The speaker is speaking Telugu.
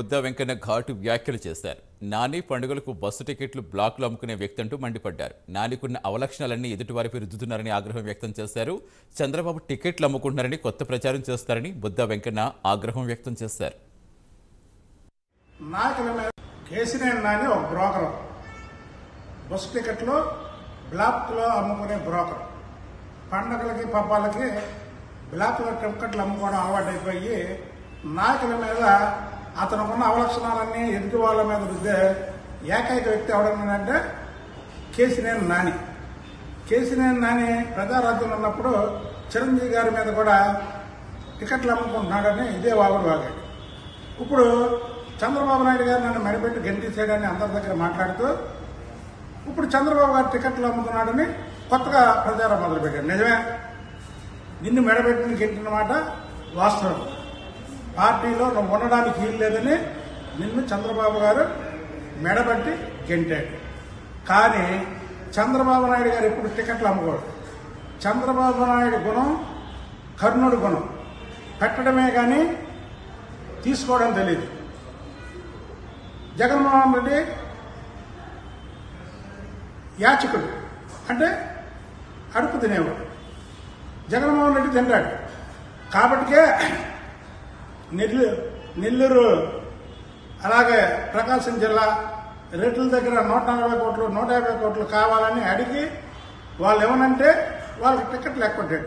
బుద్ధా వెంకన్న ఘాటు వ్యాఖ్యలు చేశారు. నాని పండుగలకు బస్సు టికెట్లు బ్లాక్లు అమ్ముకునే వ్యక్తి అంటూ మండిపడ్డారు. నానికున్న అవలక్షణాలన్నీ ఎదుటివారిపై రుద్దుతున్నారని ఆగ్రహం వ్యక్తం చేశారు. చంద్రబాబు టికెట్లు అమ్ముకుంటున్నారని కొత్త ప్రచారం చేస్తారని బుద్ధా వెంకన్న ఆగ్రహం వ్యక్తం చేశారు. కేసీఆర్ నాని ఒక బ్రోకర్, బస్సు టికెట్లు బ్లాక్లో అమ్ముకునే బ్రోకర్. పండగలకి పబ్బాలకి బ్లాక్లో టికెట్లు అమ్ముకోవడం అలవాటైపోయి నాయకుల మీద అతనుకున్న అవలక్షణాలన్నీ ఎదుటి వాళ్ళ మీద రుద్దే ఏకైక వ్యక్తి ఎవడన్నాడంటే కేసీఆర్ నాని. కేసీఆర్ నాని ప్రజారాజ్యంలో ఉన్నప్పుడు చిరంజీవి గారి మీద కూడా టికెట్లు అమ్ముకుంటున్నాడని ఇదే వాగుడు వాగాడు. ఇప్పుడు చంద్రబాబు నాయుడు గారు నన్ను మెడబెట్టి గెంటేసాడని అందరి దగ్గర మాట్లాడుతూ ఇప్పుడు చంద్రబాబు గారు టికెట్లు అమ్ముతున్నాడని కొత్తగా ప్రచారం మొదలుపెట్టాడు. నిజమే, నిన్ను మెడబెట్టిన గెంటిన మాట వాస్తవం. పార్టీలో నువ్వు ఉండడానికి వీలు లేదని నిన్ను చంద్రబాబు గారు మెడబట్టి గెంటాడు. కానీ చంద్రబాబు నాయుడు గారు ఎప్పుడు టికెట్లు అమ్ముకోడు. చంద్రబాబు నాయుడు గుణం కర్ణుడి గుణం, పెట్టడమే కానీ తీసుకోవడం తెలియదు. జగన్మోహన్ రెడ్డి యాచకుడు, అంటే అడుపు తినేవాడు. జగన్మోహన్ రెడ్డి తింటాడు. కాబట్టికే నెల్లూరు అలాగే ప్రకాశం జిల్లా రేట్ల దగ్గర 140 కోట్లు 150 కోట్లు కావాలని అడిగి వాళ్ళు ఏమనంటే వాళ్ళకి టికెట్లు ఎక్కొట్టాడు.